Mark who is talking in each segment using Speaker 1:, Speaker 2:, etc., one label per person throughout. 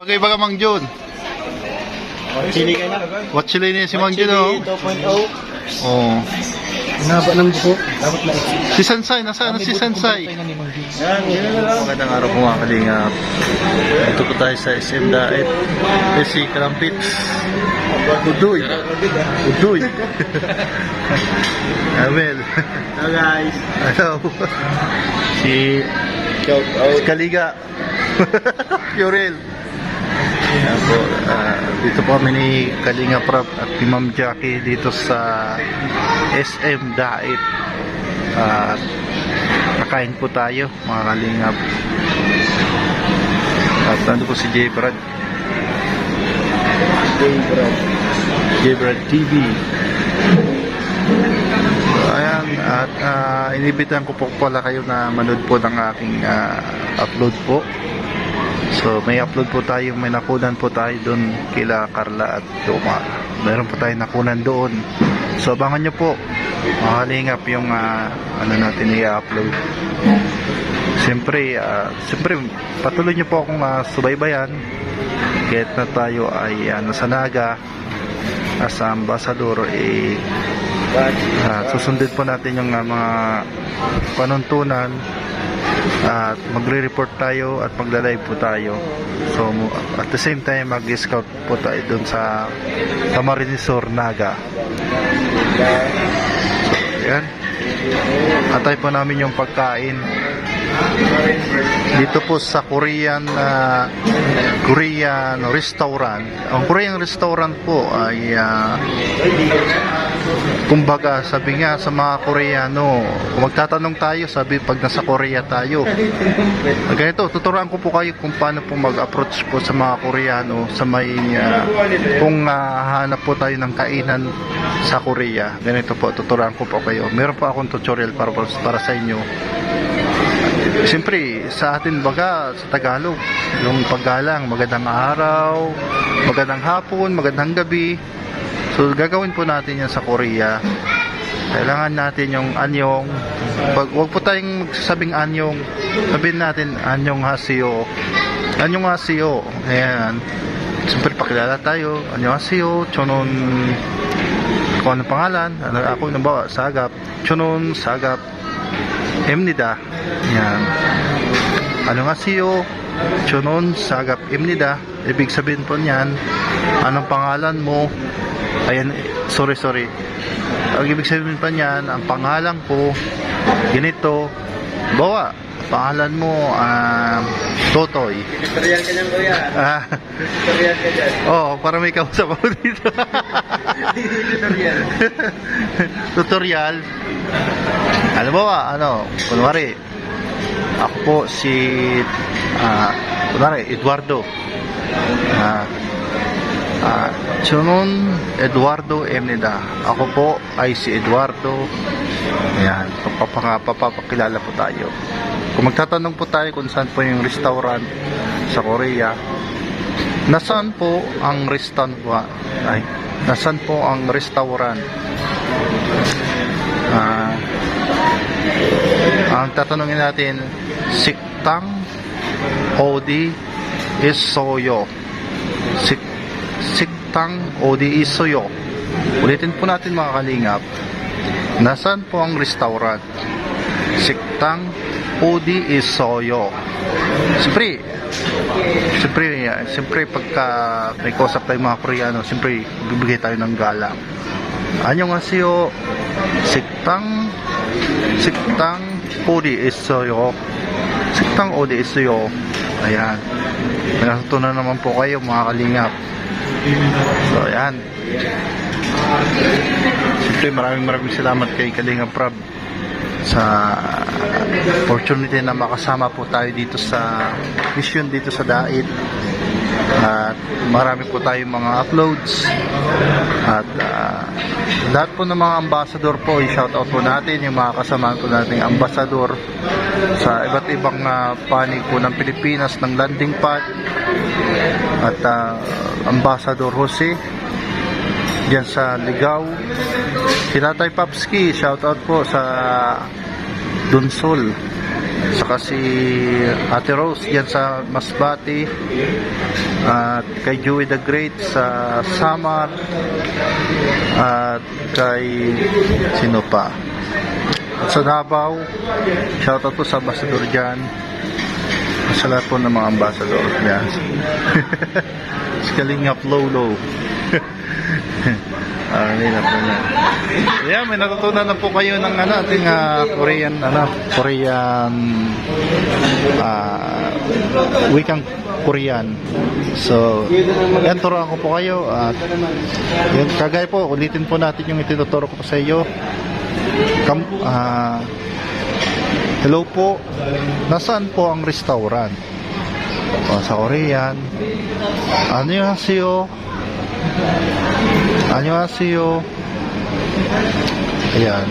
Speaker 1: Okay, baga Mang Jun.
Speaker 2: Chili ka na.
Speaker 1: What chili niya si Mang Jun, oh?
Speaker 2: 2.0.
Speaker 1: Oh.
Speaker 2: Hinaba ng buko. Dapat na.
Speaker 1: Si Sansay, nasaan na si Sansay?
Speaker 2: Yan, yun na lang.
Speaker 1: Magandang araw po mga kalingap. Ito po tayo sa SM Daet. Si Krampits. Udoy. Udoy. Abel.
Speaker 2: Hello guys.
Speaker 1: Hello. Si Kaliga. Purel. Yan po, dito po kami ni Kalinga Prab at ni Ma'am Jackie dito sa SM Daet. Kakain po tayo mga kalingap. At nandun po si J. Brad. J. Brad TV. So, ayan, at inibitan ko po pala kayo na manood po ng aking upload po. So may upload po tayo, may nakunan po tayo doon kila Carla at Toma. Meron po tayo nakunan doon. So abangan nyo po mga kalingap yung ano natin i-upload. Siyempre patuloy nyo po akong subaybayan kahit na tayo ay nasa Naga as ambassador. Susundin po natin yung mga panuntunan at magre-report tayo at magla-live po tayo. So at the same time mag-scout po tayo dun sa Camarines-Sur, Naga. So yan, atay po namin yung pagkain dito po sa Korean restaurant. Ang Korean restaurant po ay kumbaga sabi nga sa mga Koreano, kung magtatanong tayo, sabi pag nasa Korea tayo, ganito, tuturuan ko po kayo kung paano po mag-approach po sa mga Koreano sa may kung hanap po tayo ng kainan sa Korea. Ganito po, tuturuan ko po kayo. Meron po akong tutorial para sa inyo. Siyempre, sa atin baga, sa Tagalog, yung paggalang, magandang araw, magandang hapon, magandang gabi. So, gagawin po natin yan sa Korea. Kailangan natin yung anyong. Huwag po tayong magsasabing anyong. Sabihin natin, anyong hasiyo. Anyong hasiyo. Ayan. Siyempre, pakilala tayo. Anyong hasiyo. Chonon, kung anong pangalan. Ako yung nabawa, Sagap. Chonon, Sagap. Emnida. Yan. Ano nga siyo? Chonon, Sagap, Emnida. Ibig sabihin po niyan, anong pangalan mo? Ayan, sorry. Ang ibig sabihin pa niyan, ang pangalan ko, ganito. Bawa, pangalan mo, Totoy.
Speaker 2: Tutorial ka dyan, kuya. Tutorial ka dyan.
Speaker 1: Oh, para may kausap ako dito.
Speaker 2: Tutorial.
Speaker 1: Tutorial. Alam mo ba, kunwari, ako po si, kunwari, Eduardo. Chonon Eduardo Emnida. Ako po ay si Eduardo. Ayan, papapakilala po tayo. Kung magtatanong po tayo kung saan po yung restaurant sa Korea, nasaan po ang restaurant? Nasaan po ang restaurant? Ang tatanungin natin, Siktang Odi Isoyo. Siktang Odi Isoyo. Ulitin po natin mga kalingap. Nasaan po ang restaurant? Siktang Odi Isoyo. Siyempre pagka may kausap tayo mga Koreano, siyempre bibigay tayo ng galang. Anyong hasiyo, Siktang Odi Isoyo. Siktang Odi Isoyo. Ayan. May natutunan naman po kayo mga kalingap. So ayan. Siyempre maraming salamat kay Kalinga Prab sa opportunity na makasama po tayo dito sa mission dito sa Daet. At marami po tayong mga uploads. At lahat po ng mga ambassador po, i-shoutout po natin yung mga kasamahan po nating ambassador sa iba't ibang panig po ng Pilipinas ng landing pad. At Ambassador Jose diyan sa Ligao. Si Tatay Papski, shoutout po sa Dunsol. Saka si Ate Rose yan sa Masbate. At kay Joey the Great sa Samar. At kay sino pa? At sa Davao, shoutout po sa ambassador dyan. Sa lahat po ng mga ambassador yan. Si Kalingap Lolo. Nila po yan. Yeah, may natutunan na po kayo ng ating Korean wikang Korean. So, yan, turuan ko po kayo. At yun, kagaya po, ulitin po natin yung itinuturo ko po sa iyo. Hello po, nasaan po ang restaurant? Sa Korean, annyeonghaseyo. Annyeonghaseyo. Ayan.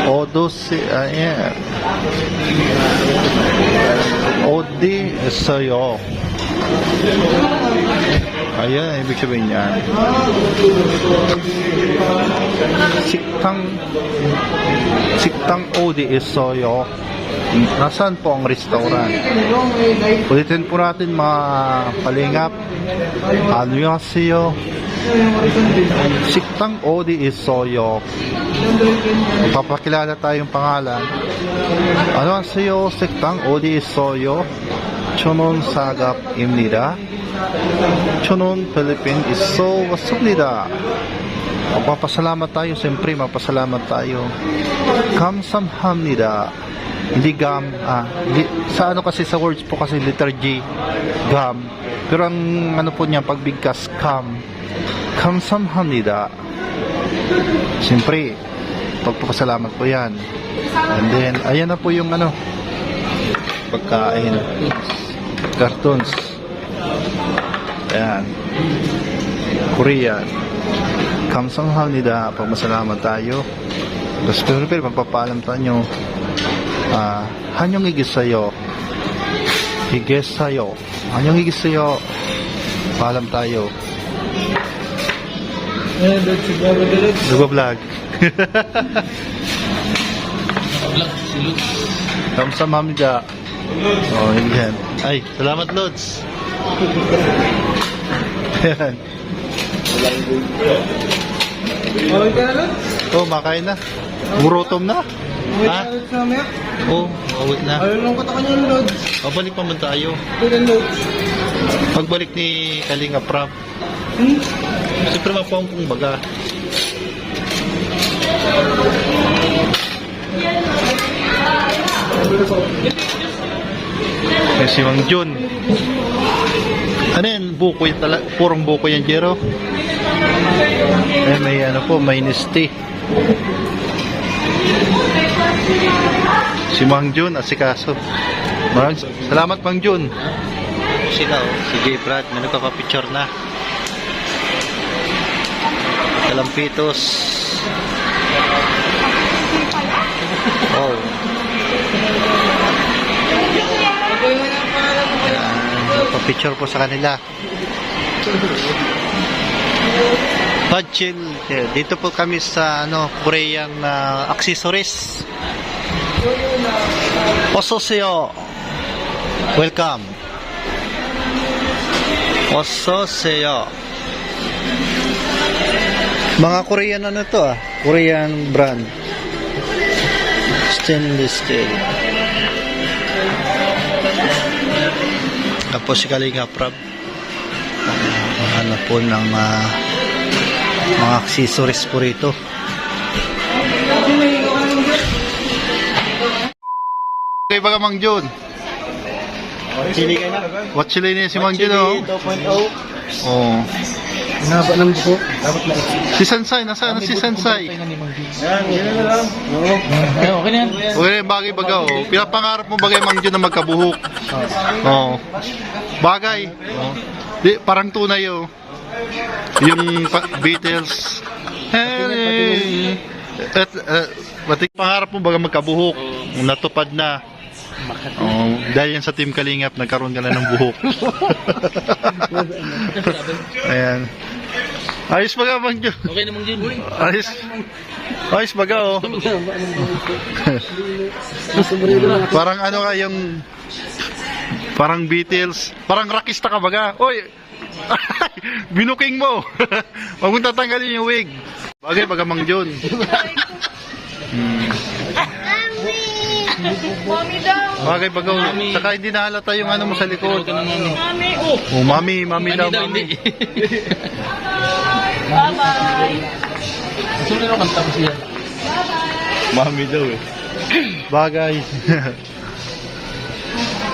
Speaker 1: Odosi, ayan. Odi sayo. Ayan, ibig sabihin niyan. Siktang Odi Isoyo. Nasaan po ang restaurant? Ulitin po natin mga kalingap. Annyeonghaseyo. Siktang Odi Isoyo. Papakilala tayong pangalan. Annyeonghaseyo. Siktang Odi Isoyo. Chonon Sagap입니다. Chonon Philippine Iso wasupnida. Magpapasalamat tayo, siyempre magpasalamat tayo. Kamsamhamnida. Hindi gam, sa ano kasi sa words po kasi letter G, gam. Pero ang ano po niya, pagbigkas, kamsamhamnida. Siyempre, pagpapasalamat po yan. And then, ayan na po yung ano, pagkain. Cartoons. Ayan. Korean. Kamsamhamnida. Pagmasalamat tayo. Pero pagpapaalam tayo. Hanyong higisayo. Higisayo. Hanyong higisayo. Paalam tayo. Nagbablog. Kamsamhamnida. Oh, yan. Ay, salamat, Lods. Yan. Oh, makain na. Murotom na. Ha? Oh, awit na.
Speaker 2: Ayun lang katakan yung load.
Speaker 1: Pabalik pa man tayo. Pagbalik ni Kalinga Prab. Siyempre mapampung baga. May si Mang Jun. Ano yan? Buko yan talaga. Purong buko yan, Jero. May ano po, may nesti. Si Mang Jun, asikaso. Maraming salamat, Mang Jun. Sila, si J. Brad, may nagpapapicture na. Kalampitos. Oh. Pa-picture po sa kanila. Budget. Dito po kami sa Korean accessories. Ososeo. Welcome. Ososeo. Mga Korean to Korean brand. Stainless steel. Tapos si Kalinga Prab, ano po ng mga accessories po rito. Okay ba ka, Mang Jun?
Speaker 2: Chili ka na.
Speaker 1: What chili niya si Mang Jun, oh?
Speaker 2: 2.0.
Speaker 1: Oh.
Speaker 2: Hinaba ng buko. Dapat na.
Speaker 1: Si Sansay, nasaan na si Sansay?
Speaker 2: Yan, yun na lang. Oo. Okay na yan.
Speaker 1: Okay, bagay baga, oh. Pinapangarap mo bagay, Mang Jun, na magkabuhok. Oh. Bagay. Di, parang tunay, oh. Yung Beatles. Hey. Batik pangarap mo baga magkabuhok. Natupad na. Oh, dahil yan sa Team Kalingap, nagkaroon ka na ng buhok. Ayan. Ayos ba ka, Mang Jun?
Speaker 2: Okay na, Mang Jun.
Speaker 1: Ayos. Ayos baga oh. Parang ano ka yung parang Beatles, parang rockista ka baga. Oy. Binuking mo. Wag mong tatanggalin yung wig. Bagay baga Mang John.
Speaker 3: Mami daw.
Speaker 1: Bagay baga. Saka hindi nahalata yung ano mo sa likod.
Speaker 3: Mami, oh.
Speaker 1: Oh, mami daw, mami.
Speaker 3: Bye-bye.
Speaker 2: Sulit ako kanta ko siya.
Speaker 1: Mami daw eh. Bagay.